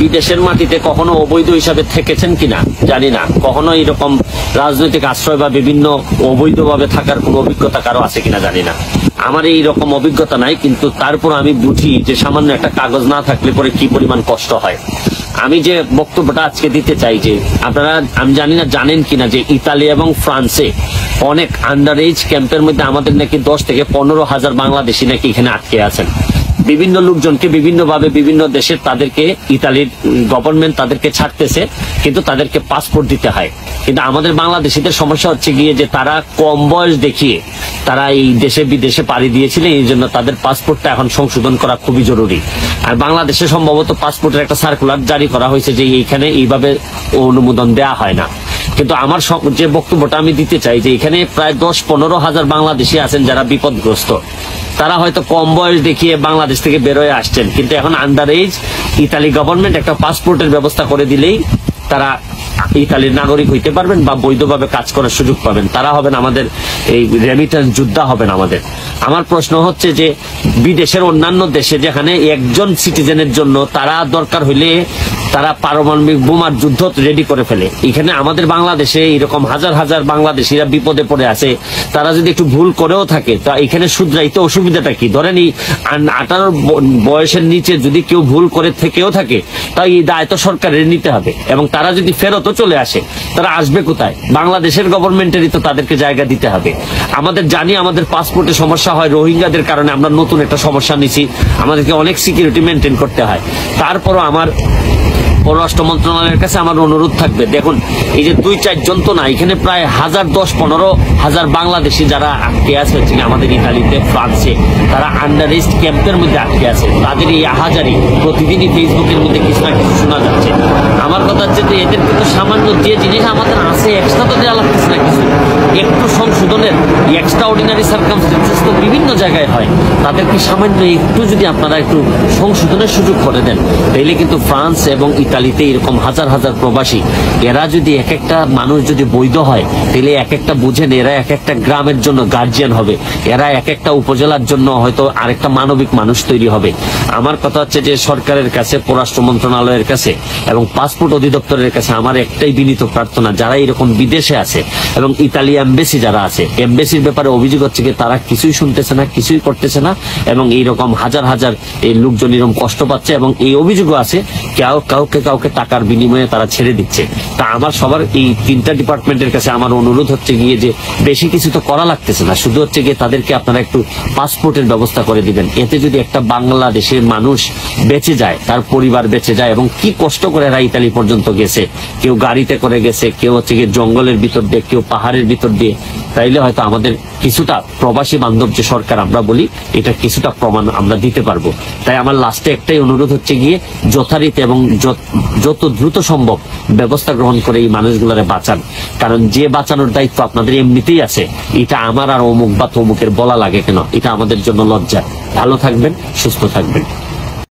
বিদেশের মাটিতে কখনো অবৈধ হিসাবে থেকেছেন কিনা জানি না, কখনো এরকম রাজনৈতিক আশ্রয় বা বিভিন্ন অবৈধভাবে থাকার কোনো অভিজ্ঞতা কারো আছে কিনা জানি না। আমার এই রকম অভিজ্ঞতা নাই, কিন্তু তারপর আমি বুঝি যে সামান্য একটা কাগজ না থাকলে পরে কি পরিমাণ কষ্ট হয়। আমি যে বক্তব্যটা আজকে দিতে চাই যে আপনারা, আমি জানি না জানেন কিনা যে ইতালি এবং ফ্রান্সে অনেক আন্ডার এজ ক্যাম্পের মধ্যে আমাদের নাকি 10 থেকে 15,000 বাংলাদেশি নাকি এখানে আটকে আছেন। বিভিন্ন লোকজনকে বিভিন্ন ভাবে বিভিন্ন দেশের তাদেরকে ইতালির গভর্নমেন্ট তাদেরকে ছাড়তেছে, কিন্তু তাদেরকে পাসপোর্ট দিতে হয়। কিন্তু আমাদের বাংলাদেশিদের সমস্যা হচ্ছে গিয়ে যে তারা কম বয়স দেখিয়ে তারা এই দেশে বিদেশে পাড়ি দিয়েছিলেন, এই জন্য তাদের পাসপোর্টটা এখন সংশোধন করা খুবই জরুরি। আর বাংলাদেশে সম্ভবত পাসপোর্টের একটা সার্কুলার জারি করা হয়েছে যে এইখানে এইভাবে অনুমোদন দেওয়া হয় না। কিন্তু আমার যে বক্তব্যটা আমি দিতে চাই যে এখানে প্রায় 10-15,000 বাংলাদেশি আছেন যারা বিপদগ্রস্ত। তারা হয়তো কম বয়স দেখিয়ে বাংলাদেশ থেকে বেরোয় আসছেন, কিন্তু এখন আন্ডার এজ ইতালি গভর্নমেন্ট একটা পাসপোর্টের ব্যবস্থা করে দিলেই তারা ইতালির নাগরিক হইতে পারবেন বা বৈধভাবে কাজ করার সুযোগ পাবেন। তারা হবেন আমাদের এই রেমিটেন্স যোদ্ধা হবেন আমাদের। আমার প্রশ্ন হচ্ছে যে বিদেশের অন্যান্য দেশে যেখানে একজন সিটিজেনের জন্য তারা দরকার হইলে তারা পারমাণবিক বোমার যুদ্ধ রেডি করে ফেলে, এখানে আমাদের বাংলাদেশে এরকম হাজার হাজার বাংলাদেশিরা বিপদে পড়ে আছে। তারা যদি একটু ভুল করেও থাকে তা এখানে শুধরাইতে অসুবিধাটা কি? ধরেন এই 18 বয়সের নিচে যদি কেউ ভুল করে থেকেও থাকে তাই এই দায় তো সরকারের নিতে হবে, এবং তারা যদি ফেরতও চলে আসে তারা আসবে কোথায়? বাংলাদেশের গভর্নমেন্টেরই তো তাদেরকে জায়গা দিতে হবে। আমাদের জানি আমাদের পাসপোর্টে সমস্যা হয়, রোহিঙ্গাদের কারণে আমরা নতুন একটা সমস্যা নিছি, আমাদেরকে অনেক সিকিউরিটি মেনটেন করতে হয়। তারপরও আমার পররাষ্ট্র মন্ত্রণালয়ের কাছে আমার অনুরোধ থাকবে, দেখুন এই যে 2-4 জন তো না, এখানে প্রায় 1000-15,000 বাংলাদেশি যারা আটকে আছে হচ্ছে আমাদের ইতালিতে ফ্রান্সে, তারা আন্ডার এজ ক্যাম্পের মধ্যে আটকে আছে। তাদের এই আহাজারি প্রতিদিনই ফেসবুকের মধ্যে কিছু না কিছু শোনা যাচ্ছে। আমার কথা হচ্ছে যে এদের কিন্তু সামান্য যে জিনিস আমাদের আছে এক্সট্রা তো দেওয়া লাগতেছে না কিছু, একটু সংশোধনের এক্সট্রা অর্ডিনারি সার্কামস্টেন্সেস তো বিভিন্ন জায়গায় হয়, তাদেরকে সামান্য একটু যদি আপনারা একটু সংশোধনের সুযোগ করে দেন তাহলে কিন্তু ফ্রান্স এবং ইতালিতে এরকম হাজার হাজার প্রবাসী, এরা যদি এক একটা মানুষ যদি বৈধ হয় তাহলে এক একটা বুঝেন এরা এক একটা গ্রামের জন্য গার্জিয়ান হবে, এরা এক একটা উপজেলার জন্য হয়তো আরেকটা মানবিক মানুষ তৈরি হবে। আমার কথা হচ্ছে যে সরকারের কাছে, পররাষ্ট্র মন্ত্রণালয়ের কাছে এবং পাসপোর্ট অধিদপ্তরের কাছে আমার একটাই বিনীত প্রার্থনা, যারা এরকম বিদেশে আছে এবং ইতালি এমবেসি যারা আছে, এমবেসির ব্যাপারে অভিযোগ হচ্ছে যে তারা কিছুই শুনতেছে না, কিছুই করতেছে না, এবং এইরকম হাজার হাজার এই লোকজন এরকম কষ্ট পাচ্ছে, এবং এই অভিযোগও আছে কাউকে টাকার বিনিময়ে তারা ছেড়ে দিচ্ছে। তা আমার সবার এই 3টা ডিপার্টমেন্টের কাছে আমার অনুরোধ হচ্ছে গিয়ে যে বেশি কিছু তো করা লাগতেছে না, শুধু হচ্ছে গিয়ে তাদেরকে আপনারা একটু পাসপোর্টের ব্যবস্থা করে দিবেন। এতে যদি একটা বাংলাদেশের মানুষ বেঁচে যায়, তার পরিবার বেঁচে যায়, এবং কি কষ্ট করে এরা ইতালি পর্যন্ত গেছে, কেউ গাড়িতে করে গেছে, কেউ হচ্ছে গিয়ে জঙ্গলের ভিতর দিয়ে, কেউ পাহাড়ের ভিতর দিয়ে, তাইলে হয়তো আমাদের কিছুটা প্রবাসী বান্ধব যে সরকার আমরা বলি এটা কিছুটা প্রমাণ আমরা দিতে পারবো। তাই আমার লাস্টে একটাই অনুরোধ হচ্ছে গিয়ে যথারীতি এবং যত দ্রুত সম্ভব ব্যবস্থা গ্রহণ করে এই মানুষগুলোরে বাঁচান, কারণ যে বাঁচানোর দায়িত্ব আপনাদের এমনিতেই আছে, এটা আমার আর অমুক বা তমুকের বলা লাগে কেন, এটা আমাদের জন্য লজ্জা। ভালো থাকবেন, সুস্থ থাকবেন।